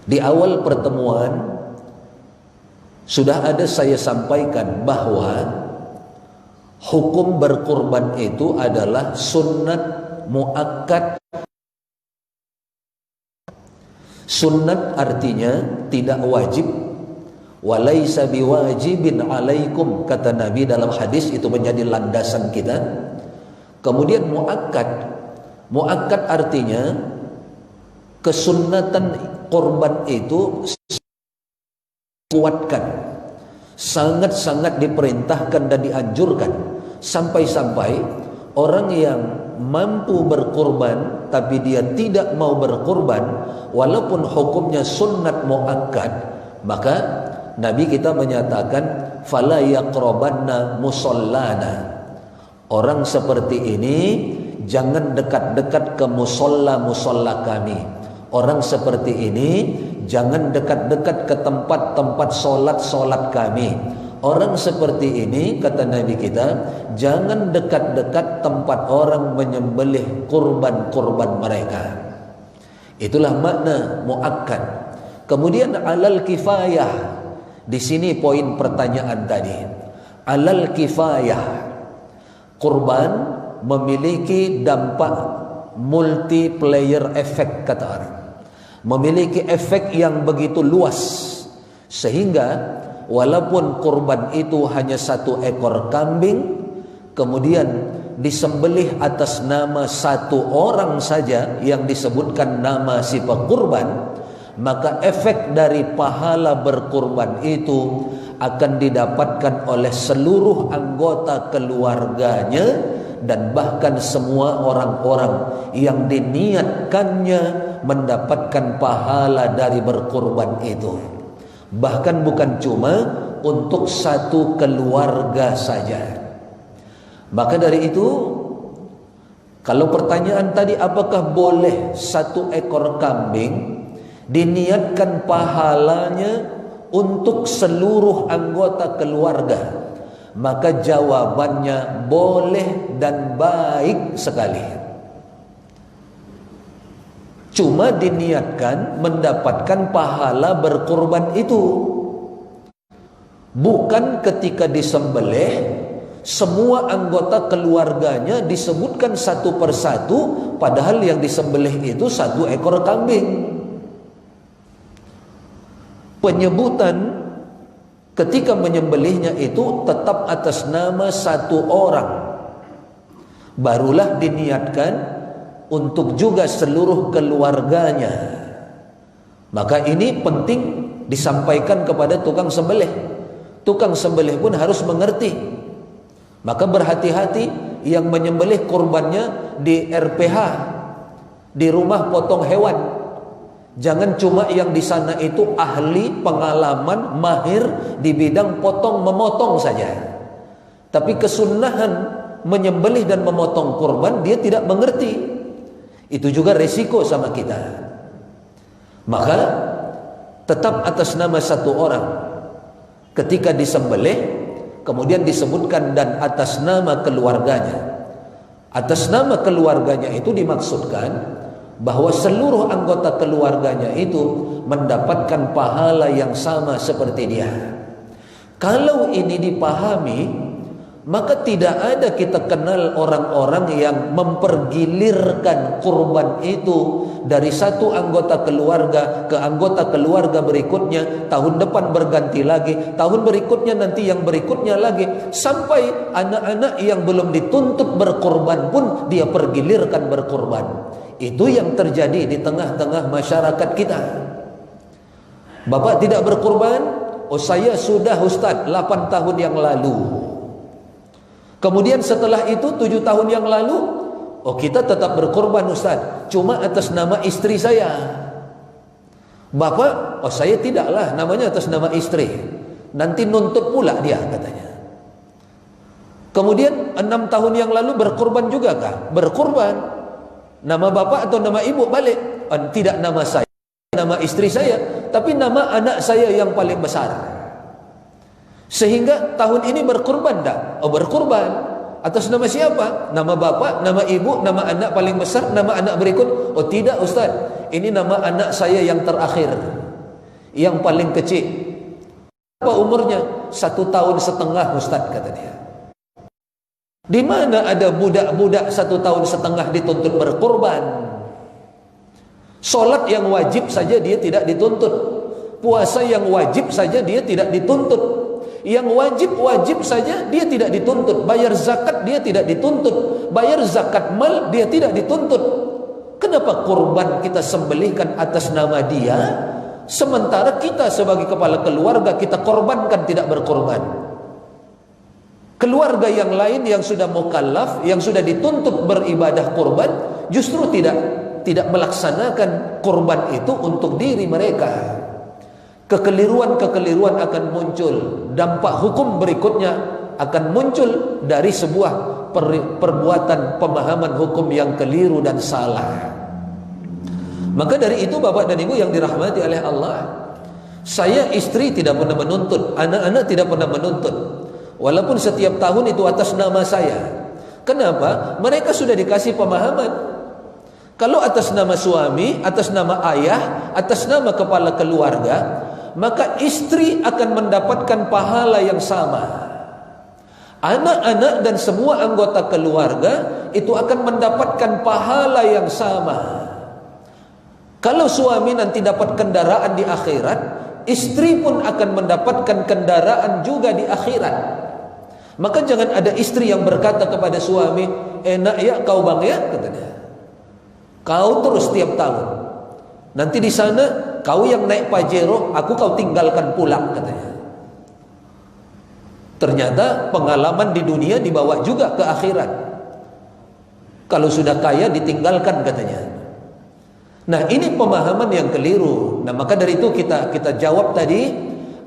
Di awal pertemuan sudah ada saya sampaikan bahwa hukum berkurban itu adalah sunnat muakkad. Sunnat artinya tidak wajib, walaisa biwajibin alaikum, kata Nabi dalam hadis, itu menjadi landasan kita. Kemudian muakkad artinya kesunnatan kurban itu kuatkan, sangat-sangat diperintahkan dan dianjurkan, sampai-sampai orang yang mampu berkurban tapi dia tidak mau berkurban walaupun hukumnya sunnat muakkad, maka Nabi kita menyatakan fala yaqrabanna musallana. Orang seperti ini jangan dekat-dekat ke musolla kami. Orang seperti ini jangan dekat-dekat ke tempat-tempat solat kami. Orang seperti ini, kata Nabi kita, jangan dekat-dekat tempat orang menyembelih kurban-kurban mereka. Itulah makna muakkad. Kemudian alal kifayah. Di sini poin pertanyaan tadi. Alal kifayah. Kurban memiliki dampak multiplayer effect, kata orang. Memiliki efek yang begitu luas, sehingga walaupun kurban itu hanya 1 ekor kambing, kemudian disembelih atas nama 1 orang saja yang disebutkan nama si pekurban, maka efek dari pahala berkurban itu akan didapatkan oleh seluruh anggota keluarganya dan bahkan semua orang-orang yang diniatkannya mendapatkan pahala dari berkurban itu. Bahkan bukan cuma untuk 1 keluarga saja. Maka dari itu, kalau pertanyaan tadi apakah boleh 1 ekor kambing diniatkan pahalanya untuk seluruh anggota keluarga, maka jawabannya boleh dan baik sekali. Cuma diniatkan mendapatkan pahala berkurban itu, bukan ketika disembelih semua anggota keluarganya disebutkan satu persatu, padahal yang disembelih itu 1 ekor kambing. Penyebutan ketika menyembelihnya itu tetap atas nama 1 orang, barulah diniatkan untuk juga seluruh keluarganya. Maka ini penting disampaikan kepada tukang sembelih. Tukang sembelih pun harus mengerti. Maka berhati-hati yang menyembelih kurbannya di RPH, di rumah potong hewan. Jangan cuma yang di sana itu ahli, pengalaman, mahir di bidang potong memotong saja, tapi kesunahan menyembelih dan memotong kurban dia tidak mengerti. Itu juga resiko sama kita. Maka tetap atas nama 1 orang ketika disembelih, kemudian disebutkan dan atas nama keluarganya. Atas nama keluarganya itu dimaksudkan bahwa seluruh anggota keluarganya itu mendapatkan pahala yang sama seperti dia. Kalau ini dipahami, maka tidak ada kita kenal orang-orang yang mempergilirkan kurban itu dari 1 anggota keluarga ke anggota keluarga berikutnya, tahun depan berganti lagi, tahun berikutnya nanti yang berikutnya lagi, sampai anak-anak yang belum dituntut berkurban pun dia pergilirkan berkurban. Itu yang terjadi di tengah-tengah masyarakat kita. Bapak tidak berkurban? Oh, saya sudah Ustaz 8 tahun yang lalu. Kemudian setelah itu 7 tahun yang lalu, oh kita tetap berkurban Ustaz, cuma atas nama istri saya. Bapak, oh saya tidaklah, namanya atas nama istri. Nanti nuntut pula dia, katanya. Kemudian 6 tahun yang lalu berkurban juga kah? Berkurban. Nama bapak atau nama ibu balik? Tidak nama saya, nama istri saya, tapi nama anak saya yang paling besar. Sehingga tahun ini berkurban tak? Oh berkurban. Atas nama siapa? Nama bapak, nama ibu, nama anak paling besar, nama anak berikut? Oh tidak Ustaz, ini nama anak saya yang terakhir. Yang paling kecil. Apa umurnya? 1,5 tahun, Ustaz, kata dia. Di mana ada budak-budak 1,5 tahun dituntut berkorban? Solat yang wajib saja dia tidak dituntut. Puasa yang wajib saja dia tidak dituntut. Yang wajib-wajib saja dia tidak dituntut. Bayar zakat dia tidak dituntut. Bayar zakat mal dia tidak dituntut. Kenapa korban kita sembelihkan atas nama dia, sementara kita sebagai kepala keluarga kita korbankan tidak berkorban? Keluarga yang lain yang sudah mukallaf, yang sudah dituntut beribadah korban, justru tidak melaksanakan korban itu untuk diri mereka. Kekeliruan-kekeliruan akan muncul. Dampak hukum berikutnya akan muncul dari sebuah perbuatan pemahaman hukum yang keliru dan salah. Maka dari itu Bapak dan Ibu yang dirahmati oleh Allah, saya istri tidak pernah menuntut, anak-anak tidak pernah menuntut, walaupun setiap tahun itu atas nama saya. Kenapa? Mereka sudah dikasih pemahaman. Kalau atas nama suami, atas nama ayah, atas nama kepala keluarga, maka istri akan mendapatkan pahala yang sama. Anak-anak dan semua anggota keluarga itu akan mendapatkan pahala yang sama. Kalau suami nanti dapat kendaraan di akhirat, istri pun akan mendapatkan kendaraan juga di akhirat. Maka jangan ada istri yang berkata kepada suami, enak ya kau bang ya, katanya. Kau terus setiap tahun. Nanti di sana kau yang naik Pajero, aku kau tinggalkan pulang, katanya. Ternyata pengalaman di dunia dibawa juga ke akhirat. Kalau sudah kaya ditinggalkan, katanya. Nah, ini pemahaman yang keliru. Nah, maka dari itu kita jawab tadi,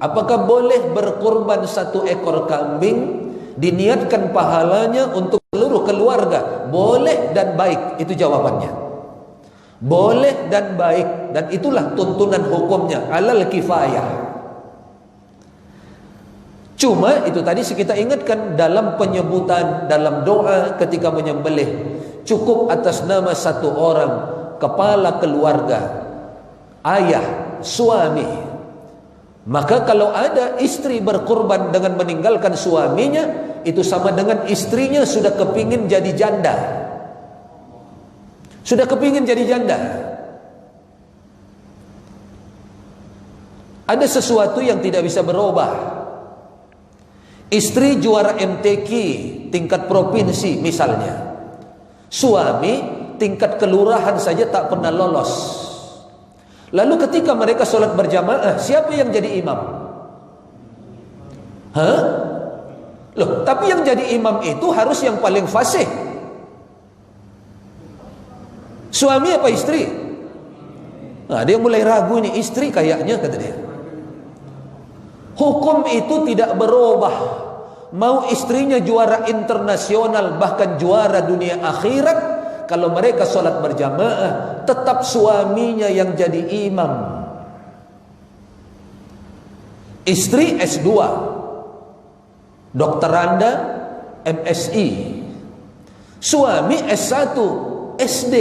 apakah boleh berkorban 1 ekor kambing, diniatkan pahalanya untuk seluruh keluarga? Boleh dan baik, itu jawabannya. Boleh dan baik, dan itulah tuntunan hukumnya, alal kifayah. Cuma itu tadi kita ingatkan dalam penyebutan, dalam doa ketika menyembelih, cukup atas nama 1 orang kepala keluarga, ayah, suami. Maka kalau ada istri berkorban dengan meninggalkan suaminya, itu sama dengan istrinya sudah kepingin jadi janda. Sudah kepingin jadi janda. Ada sesuatu yang tidak bisa berubah. Istri juara MTQ tingkat provinsi misalnya, suami tingkat kelurahan saja tak pernah lolos. Lalu ketika mereka sholat berjamaah, siapa yang jadi imam? Hah? Loh, tapi yang jadi imam itu harus yang paling fasih. Suami apa istri? Nah, dia mulai ragu nih, istri kayaknya, kata dia. Hukum itu tidak berubah. Mau istrinya juara internasional, bahkan juara dunia akhirat, kalau mereka sholat berjamaah, tetap suaminya yang jadi imam. Istri S2, dokteranda, MSI. Suami S1, SD.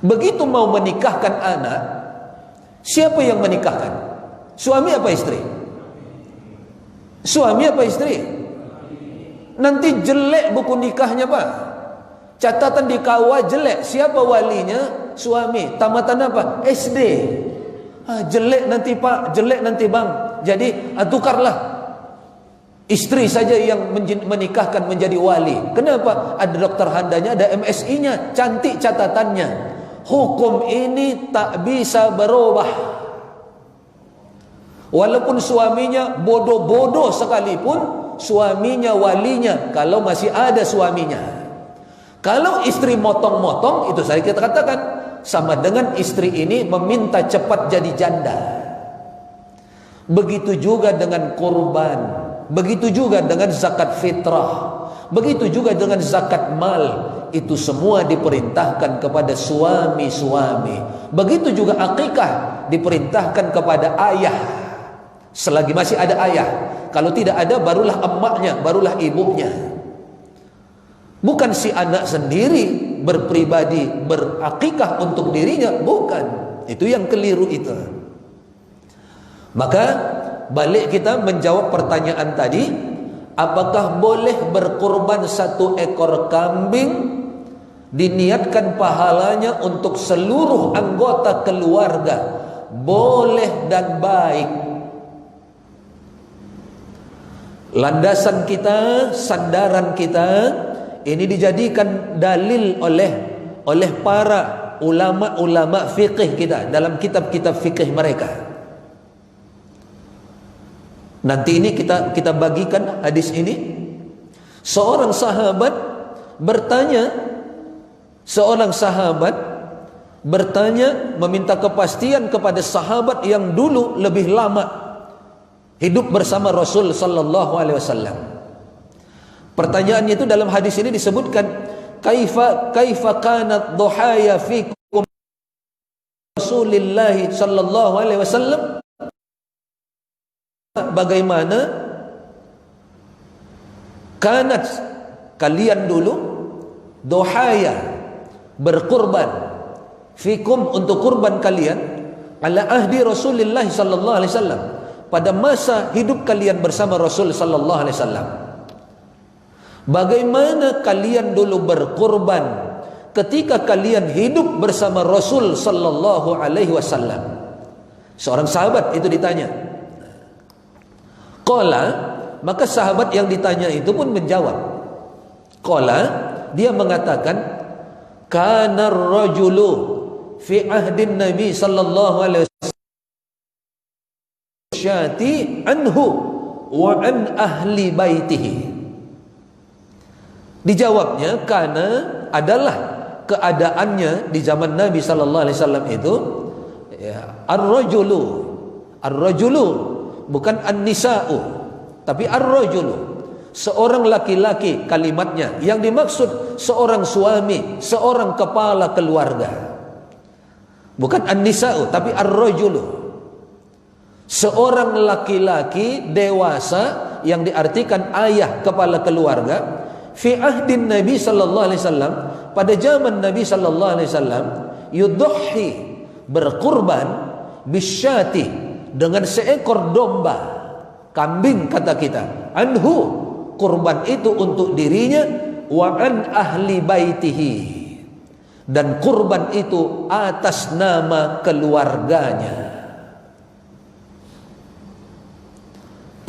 Begitu mau menikahkan anak, siapa yang menikahkan? Suami apa istri? Suami apa istri? Nanti jelek buku nikahnya, Pak. Catatan di KUA jelek. Siapa walinya? Suami. Tamatan apa? SD. Jelek nanti Pak, jelek nanti Bang. Jadi tukarlah. Istri saja yang menikahkan menjadi wali. Kenapa? Ada dokter handanya, ada MSI-nya, cantik catatannya. Hukum ini tak bisa berubah. Walaupun suaminya bodoh-bodoh sekalipun, suaminya walinya kalau masih ada suaminya. Kalau istri motong-motong, itu saya kita katakan sama dengan istri ini meminta cepat jadi janda. Begitu juga dengan kurban, begitu juga dengan zakat fitrah, begitu juga dengan zakat mal. Itu semua diperintahkan kepada suami-suami. Begitu juga akikah diperintahkan kepada ayah, selagi masih ada ayah. Kalau tidak ada, barulah emaknya, barulah ibunya. Bukan si anak sendiri berpribadi berakikah untuk dirinya, bukan. Itu yang keliru itu. Maka balik kita menjawab pertanyaan tadi, apakah boleh berkurban 1 ekor kambing, diniatkan pahalanya untuk seluruh anggota keluarga? Boleh dan baik. Landasan kita, sandaran kita ini dijadikan dalil oleh para ulama-ulama fikih kita dalam kitab-kitab fikih mereka. Nanti ini kita bagikan hadis ini. Seorang sahabat bertanya meminta kepastian kepada sahabat yang dulu lebih lama hidup bersama Rasul sallallahu alaihi wasallam. Pertanyaannya itu dalam hadis ini disebutkan, kaifa kanat dhuhaya fikum Rasulillah sallallahu alaihi wasallam? Bagaimana kanat kalian dulu dhuhaya berkurban fikum untuk kurban kalian ala ahdi Rasulillah sallallahu alaihi wasallam, pada masa hidup kalian bersama Rasul sallallahu alaihi wasallam. Bagaimana kalian dulu berkurban ketika kalian hidup bersama Rasul sallallahu alaihi wasallam? Seorang sahabat itu ditanya. Qala, maka sahabat yang ditanya itu pun menjawab. Qala, dia mengatakan, kana ar-rajulu fi ahdin Nabi sallallahu alaihi wasallam syati anhu wa an ahli baitihi. Dijawabnya, karena adalah keadaannya di zaman Nabi sallallahu alaihi wasallam itu ya, ar-rajulu bukan an-nisa'u, tapi ar-rajulu, seorang laki-laki kalimatnya, yang dimaksud seorang suami, seorang kepala keluarga. Bukan an-nisa'u, tapi ar-rajulu, seorang laki-laki dewasa yang diartikan ayah, kepala keluarga. Fi ahdin Nabi sallallahu alaihi wasallam, pada zaman Nabi sallallahu alaihi wasallam, yudhi, berkurban, bisyati, dengan seekor domba, kambing kata kita, anhu, kurban itu untuk dirinya, wa an ahli baitihi, dan kurban itu atas nama keluarganya.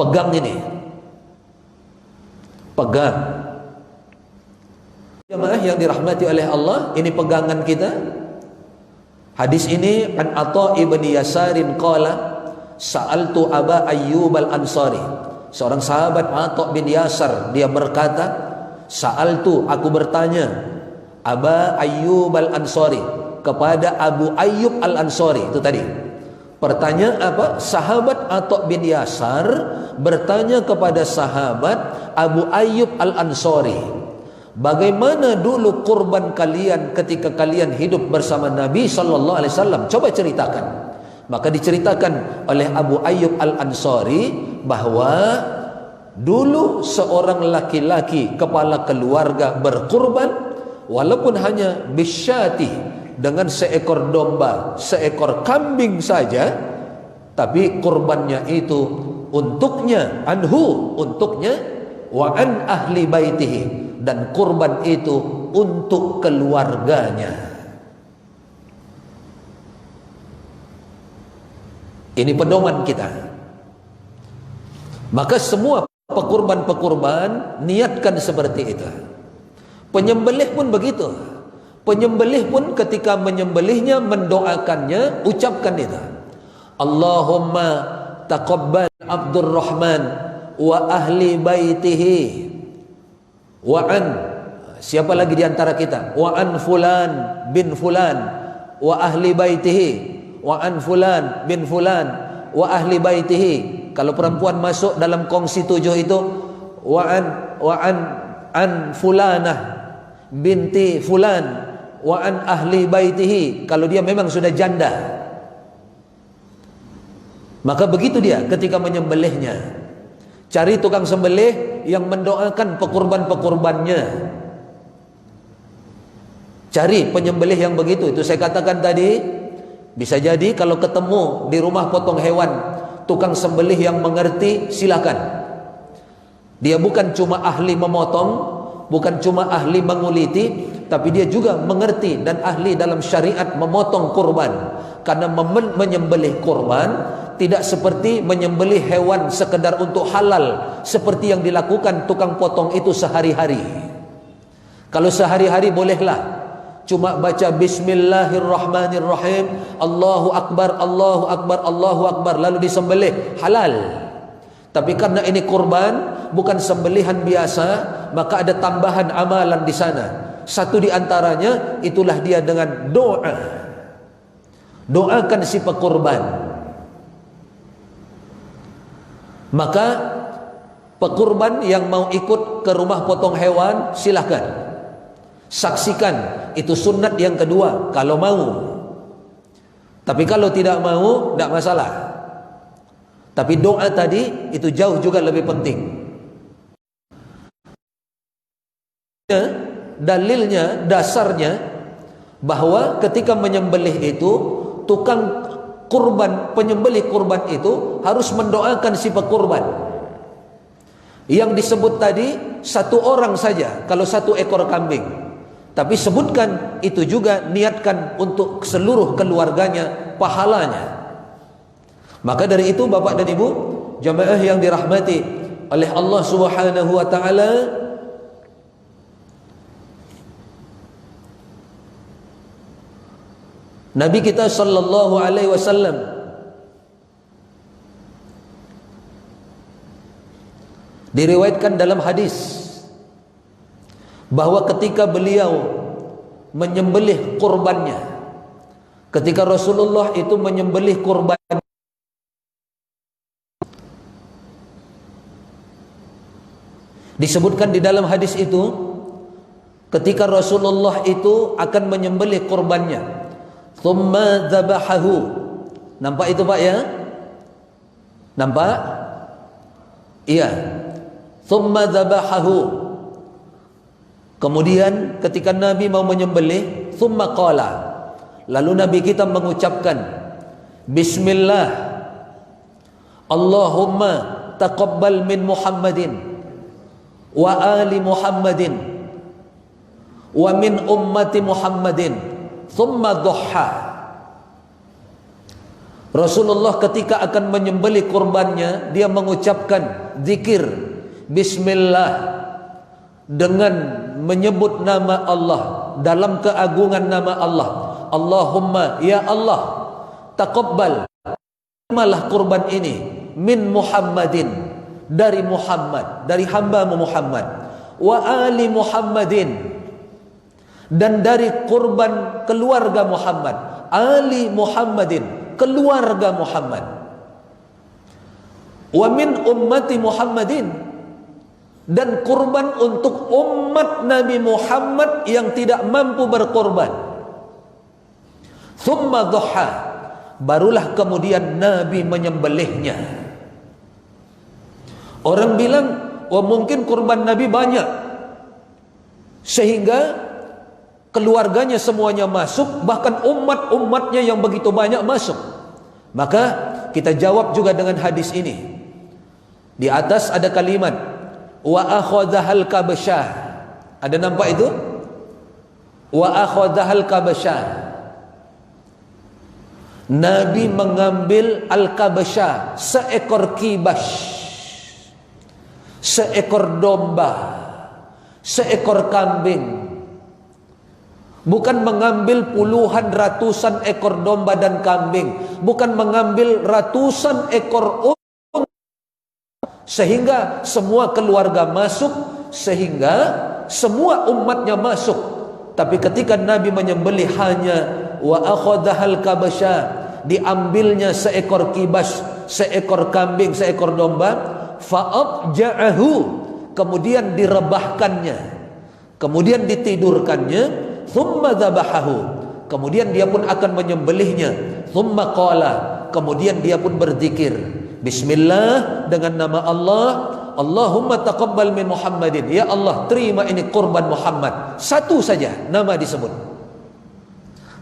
Pegang ini, pegang. Jemaah yang dirahmati oleh Allah, ini pegangan kita. Hadis ini an Atha ibn Yasarin qala sa'altu Aba Ayyub al-Ansari. Seorang sahabat Atha bin Yasar, dia berkata, sa'altu, aku bertanya, Aba Ayyub al-Ansari, kepada Abu Ayyub al-Ansari. Itu tadi pertanyaan apa? Sahabat Atha bin Yasar bertanya kepada sahabat Abu Ayyub al-Ansari, bagaimana dulu kurban kalian ketika kalian hidup bersama Nabi sallallahu alaihi wasallam? Coba ceritakan. Maka diceritakan oleh Abu Ayyub al-Ansari bahwa dulu seorang laki-laki kepala keluarga berkurban, walaupun hanya bisyati, dengan seekor domba, seekor kambing saja, tapi kurbannya itu untuknya, anhu, untuknya, wa an ahli baitihi, dan kurban itu untuk keluarganya. Ini pedoman kita. Maka semua pekurban-pekurban niatkan seperti itu. Penyembelih pun begitu. Penyembelih pun ketika menyembelihnya, mendoakannya, ucapkan itu, Allahumma taqabbal Abdurrahman wa ahli baitihi wa an, siapa lagi di antara kita, wa an fulan bin fulan wa ahli baitihi, wa an fulan bin fulan wa ahli baitihi. Kalau perempuan masuk dalam kongsi 7 itu, wa an fulanah binti fulan wa an ahli baitihi, kalau dia memang sudah janda. Maka begitu dia ketika menyembelihnya. Cari tukang sembelih yang mendoakan pekurban-pekurbannya. Cari penyembelih yang begitu. Itu saya katakan tadi, Bisa jadi kalau ketemu di rumah potong hewan tukang sembelih yang mengerti, silakan. Dia bukan cuma ahli memotong, bukan cuma ahli menguliti, tapi dia juga mengerti dan ahli dalam syariat memotong kurban. Karena menyembelih kurban tidak seperti menyembelih hewan sekedar untuk halal, seperti yang dilakukan tukang potong itu sehari-hari. Kalau sehari-hari bolehlah cuma baca bismillahirrahmanirrahim, Allahu akbar, Allahu akbar, Allahu akbar, lalu disembelih, halal. Tapi karena ini kurban, bukan sembelihan biasa, maka ada tambahan amalan di sana. Satu di antaranya itulah dia dengan doa. Doakan si pekurban. Maka pekurban yang mau ikut ke rumah potong hewan, silahkan. Saksikan, itu sunnat yang kedua kalau mau. Tapi kalau tidak mau, tidak masalah. Tapi doa tadi itu jauh juga lebih penting. Dalilnya, dasarnya bahwa ketika menyembelih itu, tukang kurban, penyembelih kurban itu harus mendoakan si pekurban. Yang disebut tadi satu orang saja kalau satu ekor kambing. Tapi sebutkan itu juga, niatkan untuk seluruh keluarganya, pahalanya. Maka dari itu Bapak dan Ibu jamaah yang dirahmati oleh Allah Subhanahu wa taala, Nabi kita sallallahu alaihi wasallam diriwayatkan dalam hadis bahwa ketika beliau menyembelih kurbannya, ketika Rasulullah itu menyembelih kurban, disebutkan di dalam hadis itu ketika Rasulullah itu akan menyembelih kurbannya, thumma dzabahahu. Nampak itu Pak ya? Nampak? Iya. Thumma dzabahahu. Kemudian ketika Nabi mau menyembelih, thumma qala, lalu Nabi kita mengucapkan bismillah, Allahumma taqabbal min Muhammadin wa ali Muhammadin wa min ummati Muhammadin, thumma dhuha. Rasulullah ketika akan menyembelih kurbannya, dia mengucapkan zikir bismillah dengan menyebut nama Allah, dalam keagungan nama Allah. Allahumma, ya Allah, taqabbal, terimalah kurban ini min Muhammadin, dari Muhammad, dari hamba-Mu Muhammad, wa ali Muhammadin, dan dari kurban keluarga Muhammad, ali Muhammadin, keluarga Muhammad, wa min ummati Muhammadin, dan kurban untuk umat Nabi Muhammad yang tidak mampu berkorban. Thumma dhuha, barulah kemudian Nabi menyembelihnya. Orang bilang, wah mungkin kurban Nabi banyak sehingga keluarganya semuanya masuk, bahkan umat-umatnya yang begitu banyak masuk. Maka kita jawab juga dengan hadis ini. Di atas ada kalimat wa akhadhal kabsyah. Ada nampak itu? Wa akhadhal kabsyah. Nabi mengambil al-kabsyah, seekor kibas, seekor domba, seekor kambing. Bukan mengambil puluhan ratusan ekor domba dan kambing, bukan mengambil ratusan ekor unta sehingga semua keluarga masuk, sehingga semua umatnya masuk. Tapi ketika Nabi menyembelih hanya wa akhadhal kabsha, diambilnya seekor kibas, seekor kambing, seekor domba, fa'abja'ahu, kemudian direbahkannya, kemudian ditidurkannya, thumma dzabahahu, kemudian dia pun akan menyembelihnya, thumma qala, kemudian dia pun berzikir bismillah, dengan nama Allah, Allahumma taqabbal min Muhammadin, ya Allah terima ini kurban Muhammad. Satu saja nama disebut,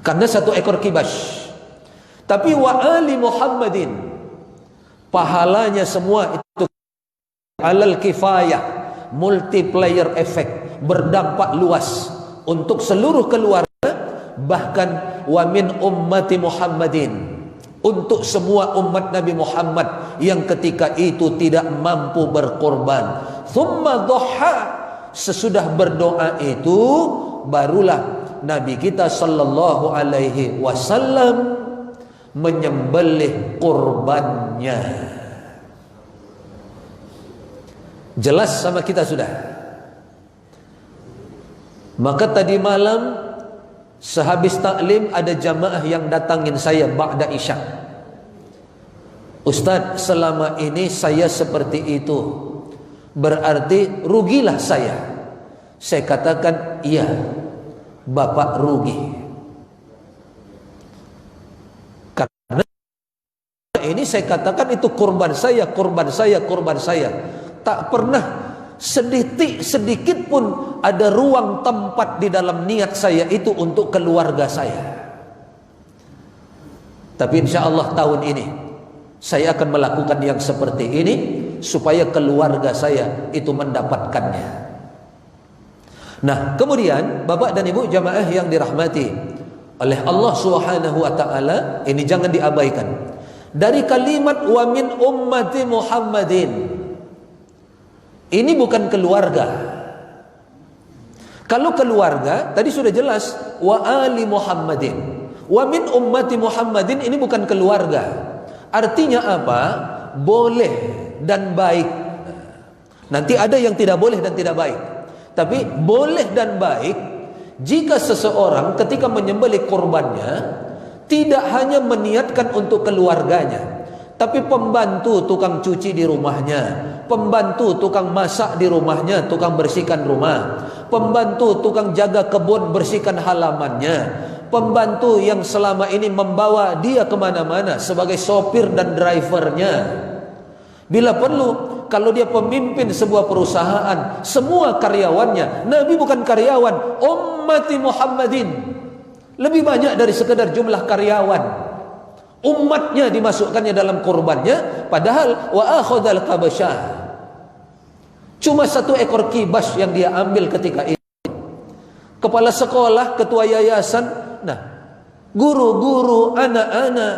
karena satu ekor kibas. Tapi wa ali Muhammadin, pahalanya semua itu alal kifayah, multiplier effect, berdampak luas untuk seluruh keluarga, bahkan wa min ummati Muhammadin, untuk semua umat Nabi Muhammad yang ketika itu tidak mampu berkorban. Thumma dhuha, sesudah berdoa itu barulah Nabi kita sallallahu alaihi wasallam menyembelih kurbannya. Jelas sama kita sudah. Maka tadi malam sehabis taklim ada jamaah yang datangin saya ba'da isya. Ustaz, selama ini saya seperti itu, berarti rugilah saya. Saya katakan, iya, Bapak rugi. Karena ini saya katakan itu kurban saya, kurban saya, kurban saya. Tak pernah sedikit pun ada ruang tempat di dalam niat saya itu untuk keluarga saya. Tapi insya Allah tahun ini saya akan melakukan yang seperti ini supaya keluarga saya itu mendapatkannya. Nah, kemudian Bapak dan Ibu jamaah yang dirahmati oleh Allah Subhanahu wa taala, ini jangan diabaikan. Dari kalimat wa min ummati Muhammadin, ini bukan keluarga. Kalau keluarga tadi sudah jelas wa ali Muhammadin. Wa min ummati Muhammadin ini bukan keluarga. Artinya apa? Boleh dan baik. Nanti ada yang tidak boleh dan tidak baik. Tapi boleh dan baik jika seseorang ketika menyembelih kurbannya tidak hanya meniatkan untuk keluarganya, tapi pembantu tukang cuci di rumahnya, pembantu tukang masak di rumahnya, tukang bersihkan rumah, pembantu tukang jaga kebun bersihkan halamannya, pembantu yang selama ini membawa dia kemana-mana sebagai sopir dan drivernya. Bila perlu, kalau dia pemimpin sebuah perusahaan, semua karyawannya, Nabi bukan karyawan, ummati Muhammadin, lebih banyak dari sekedar jumlah karyawan. Umatnya dimasukkannya dalam kurbannya, padahal wa akhadhal kabasyah, cuma 1 ekor kibas yang dia ambil ketika itu. Kepala sekolah, ketua yayasan, nah, guru-guru, anak-anak,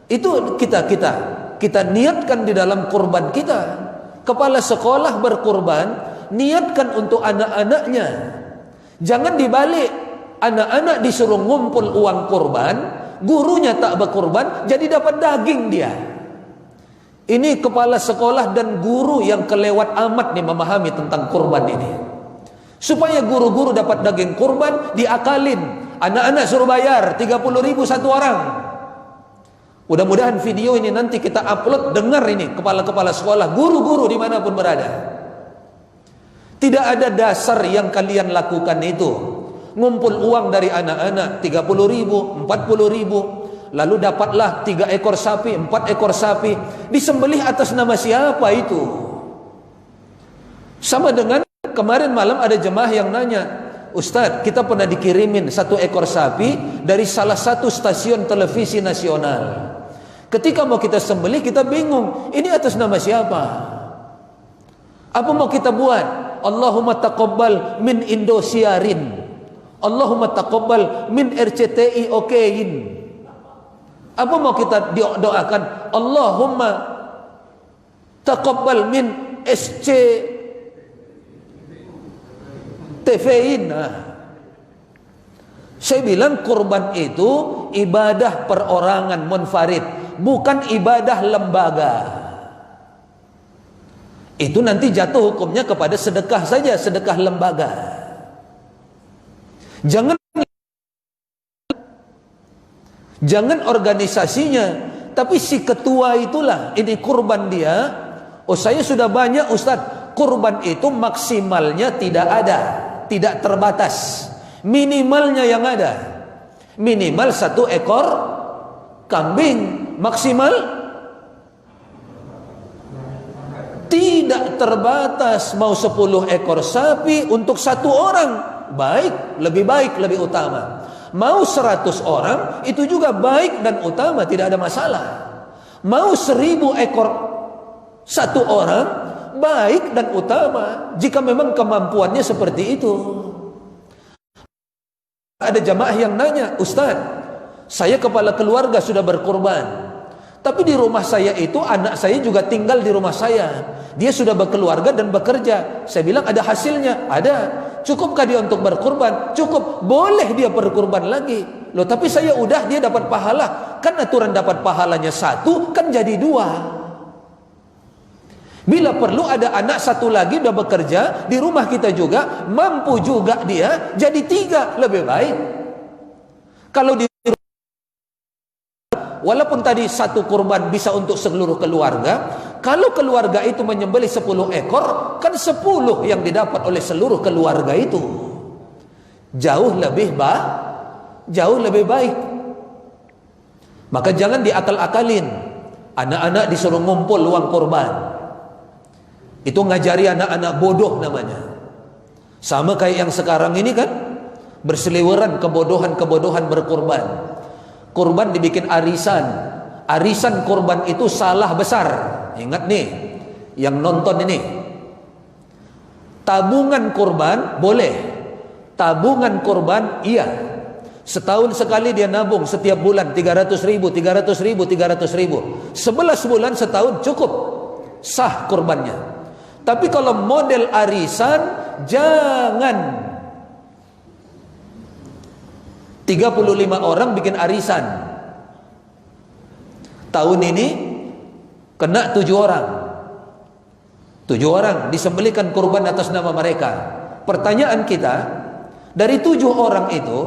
itu kita niatkan di dalam kurban kita. Kepala sekolah berkurban, niatkan untuk anak-anaknya. Jangan dibalik, anak-anak disuruh ngumpul uang kurban, gurunya tak berkurban, jadi dapat daging dia. Ini kepala sekolah dan guru yang kelewat amat nih memahami tentang kurban ini. Supaya guru-guru dapat daging kurban, diakalin. Anak-anak suruh bayar 30.000 satu orang. Mudah-mudahan video ini nanti kita upload, dengar ini kepala-kepala sekolah, guru-guru dimanapun berada. Tidak ada dasar yang kalian lakukan itu. Ngumpul uang dari anak-anak 30.000, 40.000, lalu dapatlah 3 ekor sapi, 4 ekor sapi, disembelih atas nama siapa itu? Sama dengan kemarin malam ada jemaah yang nanya, Ustadz, kita pernah dikirimin 1 ekor sapi dari salah satu stasiun televisi nasional. Ketika mau kita sembelih, kita bingung, ini atas nama siapa? Apa mau kita buat? Allahumma taqabbal min Indosiarin, Allahumma taqabbal min RCTI Okein. Apa mau kita doakan? Allahumma taqabbal min SC TVin. Saya bilang kurban itu ibadah perorangan munfarid, bukan ibadah lembaga. Itu nanti jatuh hukumnya kepada sedekah saja, sedekah lembaga. Jangan organisasinya, tapi si ketua itulah, ini kurban dia. Oh, saya sudah banyak Ustadz, kurban itu maksimalnya tidak ada, tidak terbatas. Minimalnya yang ada, minimal 1 ekor kambing, maksimal tidak terbatas. Mau 10 ekor sapi untuk 1 orang, baik, lebih utama. Mau 100 orang itu juga baik dan utama, tidak ada masalah. Mau 1000 ekor satu orang, baik dan utama, jika memang kemampuannya seperti itu. Ada jamaah yang nanya, Ustaz, saya kepala keluarga sudah berkorban, tapi di rumah saya itu anak saya juga tinggal di rumah saya. Dia sudah berkeluarga dan bekerja. Saya bilang, ada hasilnya? Ada. Cukupkah dia untuk berkorban? Cukup. Boleh dia berkorban lagi. Loh, tapi saya udah, dia dapat pahala. Kan aturan dapat pahalanya 1, kan jadi 2. Bila perlu ada anak satu lagi udah bekerja di rumah kita juga, mampu juga dia, jadi 3, lebih baik. Kalau di walaupun tadi 1 kurban bisa untuk seluruh keluarga, kalau keluarga itu menyembelih 10 ekor, kan 10 yang didapat oleh seluruh keluarga itu. Jauh lebih baik. Maka jangan diakal-akalin. Anak-anak disuruh ngumpul uang kurban. Itu ngajari anak-anak bodoh namanya. Sama kayak yang sekarang ini kan, berseliweran kebodohan-kebodohan berkurban. Kurban dibikin arisan. Arisan kurban itu salah besar. Ingat nih, yang nonton ini. Tabungan kurban boleh. Tabungan kurban iya. Setahun sekali dia nabung setiap bulan 300.000, 300.000, 300.000. 11 bulan setahun cukup sah kurbannya. Tapi kalau model arisan, jangan 35 orang bikin arisan. Tahun ini kena 7 orang. 7 orang disembelihkan kurban atas nama mereka. Pertanyaan kita, dari 7 orang itu,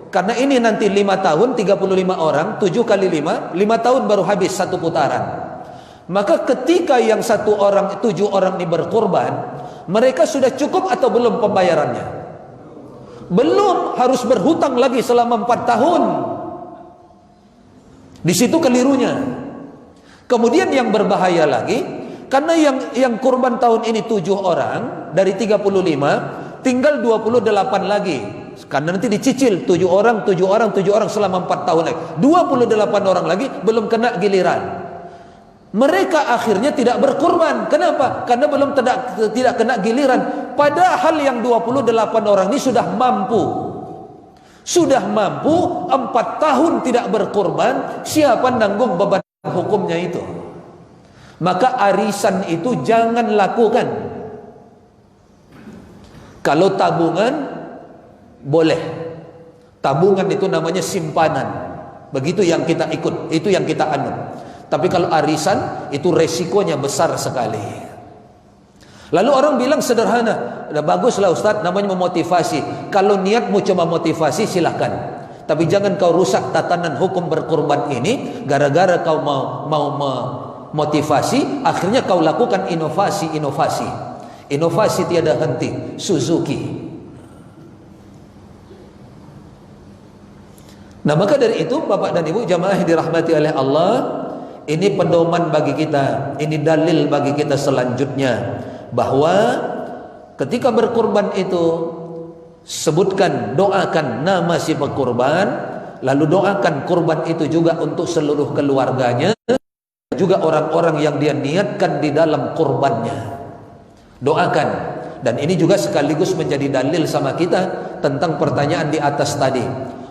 karena ini nanti 5 tahun 35 orang, 7 kali 5 tahun baru habis satu putaran. Maka ketika yang 1 orang, 7 orang ini berkurban, mereka sudah cukup atau belum pembayarannya? Belum, harus berhutang lagi selama 4 tahun. Di situ kelirunya. Kemudian yang berbahaya lagi, karena yang kurban tahun ini 7 orang dari 35, tinggal 28 lagi. Karena nanti dicicil 7 orang selama 4 tahun lagi. 28 orang lagi belum kena giliran. Mereka akhirnya tidak berkurban. Kenapa? Karena belum tidak kena giliran. Padahal yang 28 orang ini sudah mampu. Sudah mampu 4 tahun tidak berkurban. Siapa nanggung beban hukumnya itu? Maka arisan itu jangan lakukan. Kalau tabungan boleh. Tabungan itu namanya simpanan. Begitu yang kita ikut, itu yang kita anut. Tapi kalau arisan itu resikonya besar sekali. Lalu orang bilang sederhana, udah baguslah Ustaz, namanya memotivasi. Kalau niatmu cuma motivasi silahkan. Tapi jangan kau rusak tatanan hukum berkurban ini gara-gara kau mau motivasi, akhirnya kau lakukan inovasi. Inovasi tiada henti, Suzuki. Nah, maka dari itu Bapak dan Ibu jamaah yang dirahmati oleh Allah, ini pedoman bagi kita, ini dalil bagi kita selanjutnya, bahwa ketika berkurban itu sebutkan, doakan nama si pekurban, lalu doakan kurban itu juga untuk seluruh keluarganya, juga orang-orang yang dia niatkan di dalam kurbannya. Doakan. Dan ini juga sekaligus menjadi dalil sama kita tentang pertanyaan di atas tadi.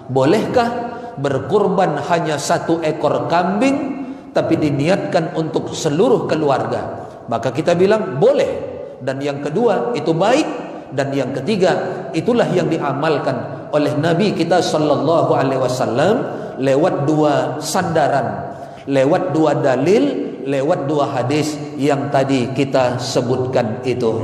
Bolehkah berkurban hanya 1 ekor kambing tapi diniatkan untuk seluruh keluarga? Maka kita bilang boleh. Dan yang kedua itu baik. Dan yang ketiga itulah yang diamalkan oleh Nabi kita sallallahu alaihi wasallam lewat 2 sandaran, lewat 2 dalil, lewat 2 hadis yang tadi kita sebutkan itu.